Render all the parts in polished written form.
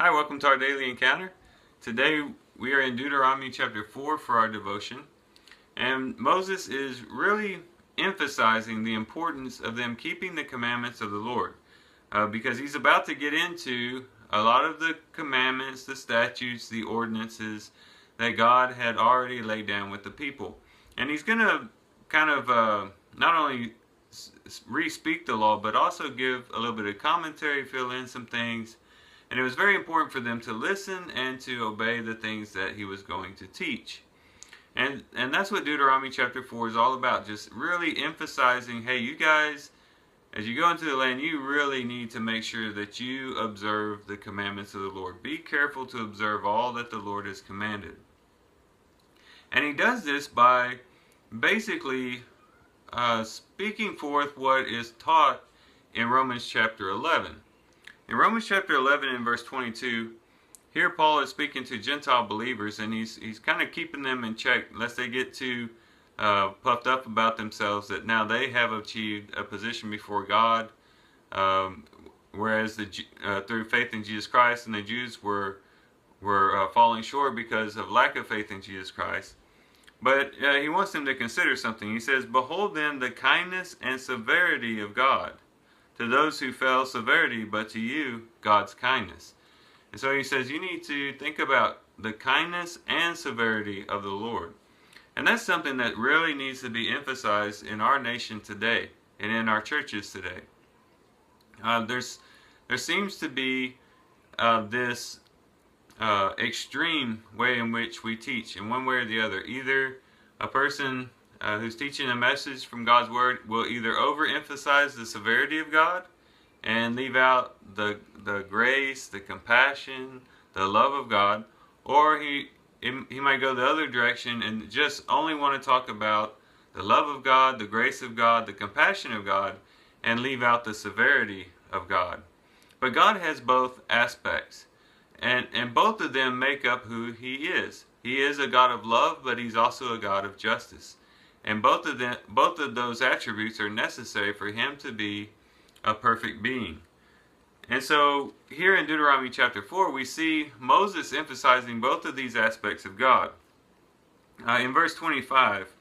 Hi, welcome to our daily encounter. Today we are in Deuteronomy chapter 4 for our devotion. And Moses is really emphasizing the importance of them keeping the commandments of the Lord. Because he's about to get into a lot of the commandments, the statutes, the ordinances that God had already laid down with the people. And he's going to kind of not only re-speak the law, but also give a little bit of commentary, fill in some things. And it was very important for them to listen and to obey the things that he was going to teach. And that's what Deuteronomy chapter 4 is all about, just really emphasizing, hey, you guys, as you go into the land, you really need to make sure that you observe the commandments of the Lord. Be careful to observe all that the Lord has commanded. And he does this by basically speaking forth what is taught in Romans chapter 11. In Romans chapter 11 and verse 22, here Paul is speaking to Gentile believers, and he's kind of keeping them in check lest they get too puffed up about themselves that now they have achieved a position before God, whereas through faith in Jesus Christ, and the Jews were falling short because of lack of faith in Jesus Christ. But he wants them to consider something. He says, "Behold then the kindness and severity of God. To those who fell, severity, but to you, God's kindness." And so he says you need to think about the kindness and severity of the Lord. And that's something that really needs to be emphasized in our nation today and in our churches today. There seems to be this extreme way in which we teach in one way or the other. Either a person who's teaching a message from God's Word will either overemphasize the severity of God and leave out the grace, the compassion, the love of God, or he might go the other direction and just only want to talk about the love of God, the grace of God, the compassion of God, and leave out the severity of God. But God has both aspects, and both of them make up who He is. He is a God of love, but He's also a God of justice. And both of those attributes are necessary for Him to be a perfect being. And so here in Deuteronomy chapter 4, we see Moses emphasizing both of these aspects of God. In verse 25,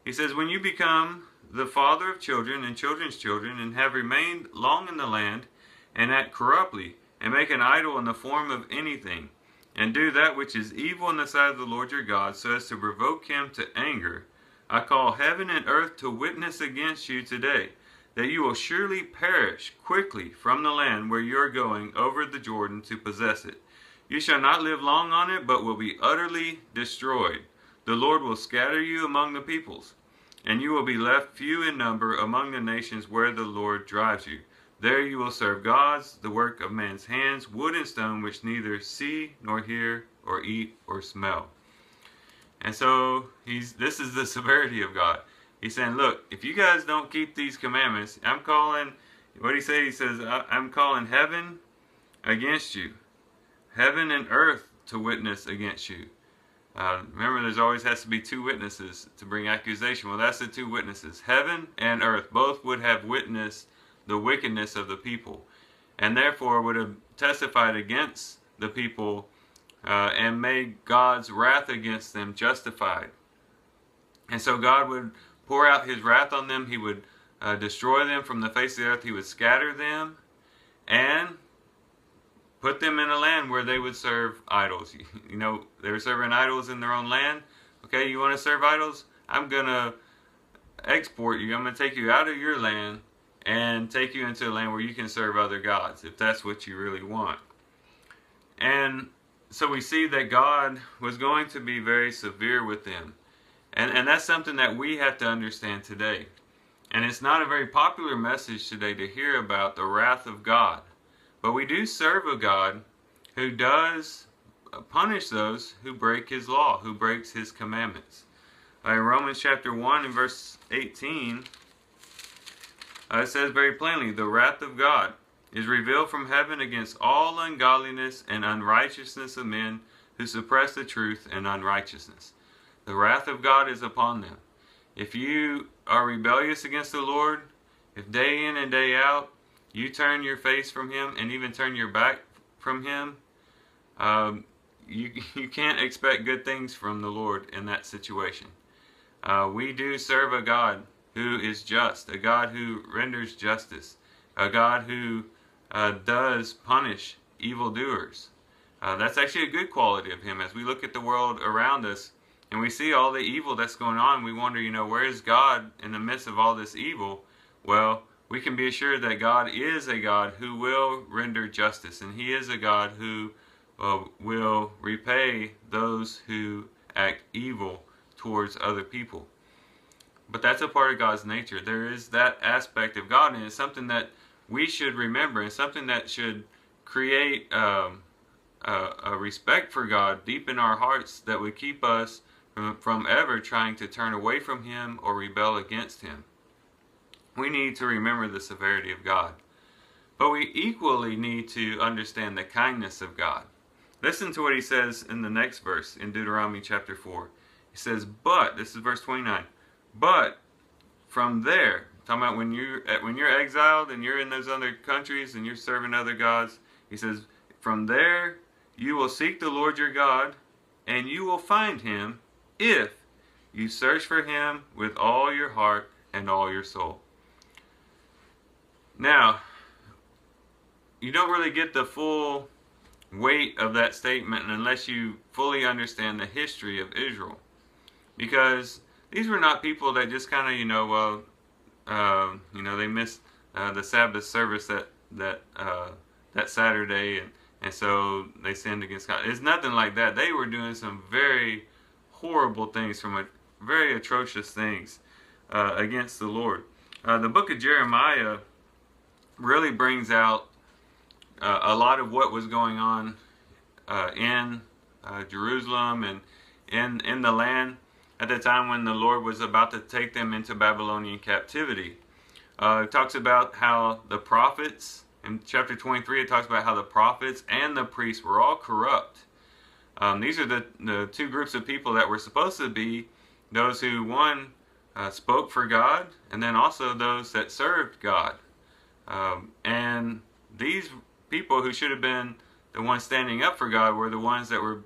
he says, "When you become the father of children and children's children, and have remained long in the land, and act corruptly, and make an idol in the form of anything, and do that which is evil in the sight of the Lord your God, so as to provoke Him to anger, I call heaven and earth to witness against you today, that you will surely perish quickly from the land where you are going over the Jordan to possess it. You shall not live long on it, but will be utterly destroyed. The Lord will scatter you among the peoples, and you will be left few in number among the nations where the Lord drives you. There you will serve gods, the work of man's hands, wood and stone, which neither see nor hear or eat or smell." And so this is the severity of God. He's saying, look, if you guys don't keep these commandments, I'm calling, what he say? He says, I'm calling heaven against you. Heaven and earth to witness against you. Remember, there's always has to be two witnesses to bring accusation. Well, that's the two witnesses. Heaven and earth both would have witnessed the wickedness of the people, and therefore would have testified against the people and made God's wrath against them justified. And so God would pour out His wrath on them. He would destroy them from the face of the earth. He would scatter them and put them in a land where they would serve idols. You know, they were serving idols in their own land. Okay, you want to serve idols? I'm going to export you. I'm going to take you out of your land and take you into a land where you can serve other gods, if that's what you really want. And so we see that God was going to be very severe with them. And that's something that we have to understand today. And it's not a very popular message today to hear about the wrath of God. But we do serve a God who does punish those who break His law, who breaks His commandments. In Romans chapter 1 and verse 18, it says very plainly, "The wrath of God is revealed from heaven against all ungodliness and unrighteousness of men who suppress the truth and unrighteousness." The wrath of God is upon them. If you are rebellious against the Lord, if day in and day out you turn your face from Him and even turn your back from Him, you can't expect good things from the Lord in that situation. We do serve a God who is just, a God who renders justice, a God who does punish evildoers. That's actually a good quality of Him. As we look at the world around us and we see all the evil that's going on, we wonder, where is God in the midst of all this evil? Well, we can be assured that God is a God who will render justice, and He is a God who will repay those who act evil towards other people. But that's a part of God's nature. There is that aspect of God, and it's something that we should remember, and something that should create a respect for God deep in our hearts that would keep us from ever trying to turn away from Him or rebel against Him. We need to remember the severity of God. But we equally need to understand the kindness of God. Listen to what He says in the next verse in Deuteronomy chapter 4. He says, but, this is verse 29, but from there, talking about when you're exiled and you're in those other countries and you're serving other gods, He says, from there you will seek the Lord your God, and you will find Him if you search for Him with all your heart and all your soul. Now, you don't really get the full weight of that statement unless you fully understand the history of Israel. Because these were not people that just kind of, they missed the Sabbath service that Saturday, and so they sinned against God. It's nothing like that. They were doing some very horrible things, very atrocious things against the Lord. The book of Jeremiah really brings out a lot of what was going on in Jerusalem and in the land at the time when the Lord was about to take them into Babylonian captivity. It talks about how the prophets, in chapter 23, it talks about how the prophets and the priests were all corrupt. These are the two groups of people that were supposed to be those who, one, spoke for God, and then also those that served God. And these people who should have been the ones standing up for God were the ones that were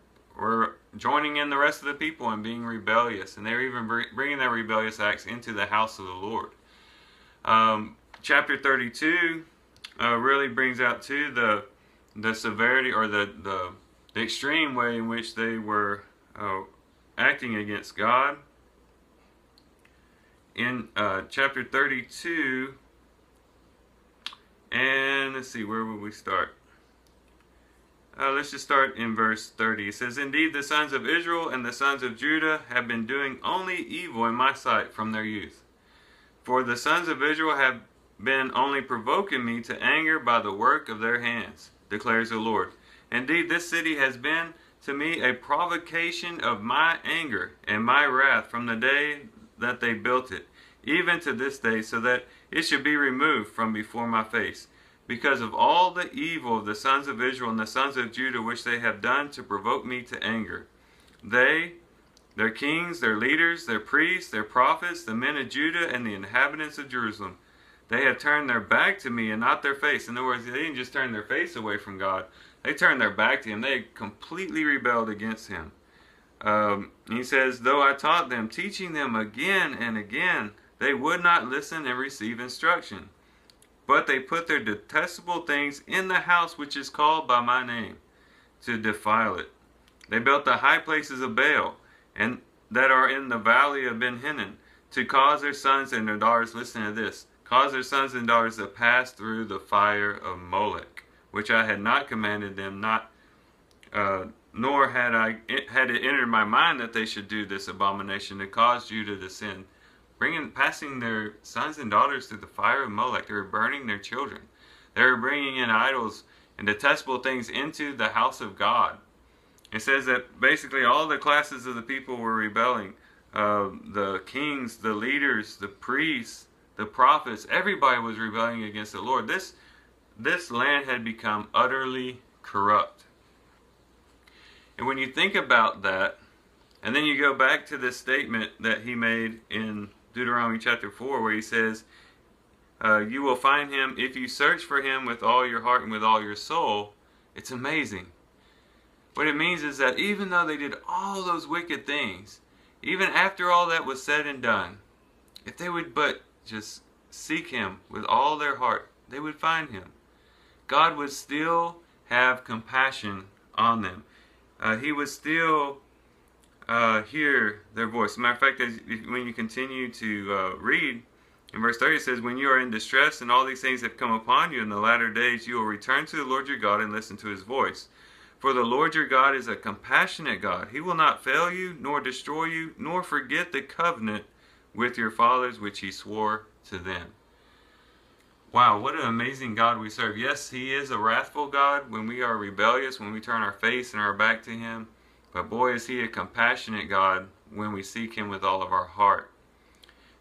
joining in the rest of the people and being rebellious. And they were even bringing their rebellious acts into the house of the Lord. Chapter 32 really brings out too the severity or the extreme way in which they were acting against God. In chapter 32, and let's see, where will we start? Let's just start in verse 30. It says, indeed, the sons of Israel and the sons of Judah have been doing only evil in my sight from their youth. For the sons of Israel have been only provoking me to anger by the work of their hands, declares the Lord. Indeed, this city has been to me a provocation of my anger and my wrath from the day that they built it, even to this day, so that it should be removed from before my face, because of all the evil of the sons of Israel and the sons of Judah which they have done to provoke me to anger. They, their kings, their leaders, their priests, their prophets, the men of Judah, and the inhabitants of Jerusalem, they have turned their back to me and not their face. In other words, they didn't just turn their face away from God. They turned their back to Him. They completely rebelled against Him. He says, though I taught them, teaching them again and again, they would not listen and receive instruction. But they put their detestable things in the house which is called by my name, to defile it. They built the high places of Baal, and that are in the valley of Ben Hinnom, to cause their sons and their daughters, listen to this, cause their sons and daughters to pass through the fire of Molech, which I had not commanded them, nor had it entered my mind that they should do this abomination to cause Judah to sin, passing their sons and daughters through the fire of Molech. They were burning their children. They were bringing in idols and detestable things into the house of God. It says that basically all the classes of the people were rebelling. The kings, the leaders, the priests, the prophets, everybody was rebelling against the Lord. This land had become utterly corrupt. And when you think about that, and then you go back to this statement that he made in Deuteronomy chapter 4, where he says, you will find Him if you search for Him with all your heart and with all your soul. It's amazing. What it means is that even though they did all those wicked things, even after all that was said and done, if they would but just seek Him with all their heart, they would find Him. God would still have compassion on them. He would still hear their voice. As a matter of fact, when you continue to read, in verse 30 it says, when you are in distress and all these things have come upon you in the latter days, you will return to the Lord your God and listen to His voice. For the Lord your God is a compassionate God. He will not fail you, nor destroy you, nor forget the covenant with your fathers which He swore to them. Wow, what an amazing God we serve. Yes, He is a wrathful God when we are rebellious, when we turn our face and our back to Him. But boy, is He a compassionate God when we seek Him with all of our heart.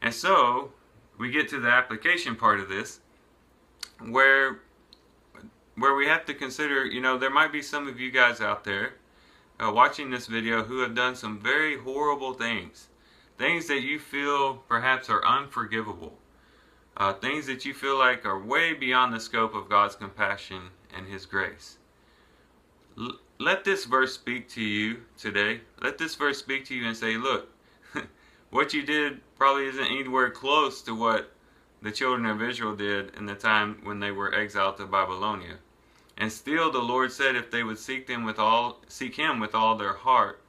And so, we get to the application part of this, where we have to consider, there might be some of you guys out there watching this video who have done some very horrible things. Things that you feel perhaps are unforgivable. Things that you feel like are way beyond the scope of God's compassion and His grace. Let this verse speak to you today. Let this verse speak to you and say, look, what you did probably isn't anywhere close to what the children of Israel did in the time when they were exiled to Babylonia. And still the Lord said if they would seek Him with all their heart,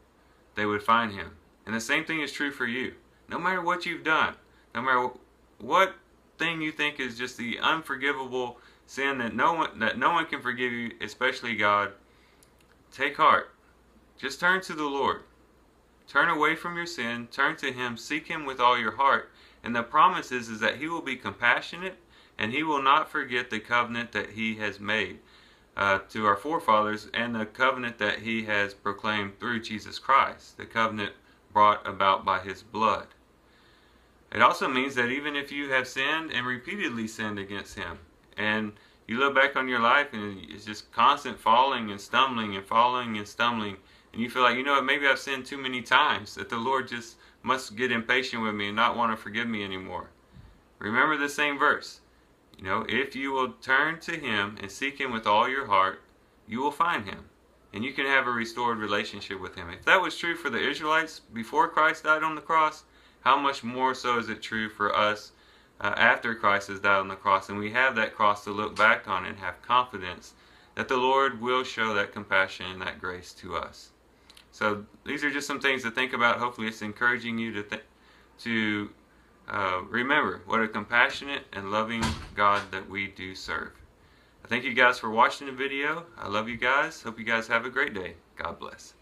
they would find Him. And the same thing is true for you. No matter what you've done, no matter what thing you think is just the unforgivable sin that no one can forgive you, especially God, take heart. Just turn to the Lord. Turn away from your sin, turn to Him, seek Him with all your heart. And the promise is that He will be compassionate and He will not forget the covenant that He has made to our forefathers and the covenant that He has proclaimed through Jesus Christ, the covenant brought about by His blood. It also means that even if you have sinned and repeatedly sinned against Him, and you look back on your life and it's just constant falling and stumbling and falling and stumbling, and you feel like, maybe I've sinned too many times, that the Lord just must get impatient with me and not want to forgive me anymore. Remember the same verse. If you will turn to Him and seek Him with all your heart, you will find Him. And you can have a restored relationship with Him. If that was true for the Israelites before Christ died on the cross, how much more so is it true for us after Christ has died on the cross? And we have that cross to look back on and have confidence that the Lord will show that compassion and that grace to us. So these are just some things to think about. Hopefully it's encouraging you to remember what a compassionate and loving God that we do serve. I thank you guys for watching the video. I love you guys. Hope you guys have a great day. God bless.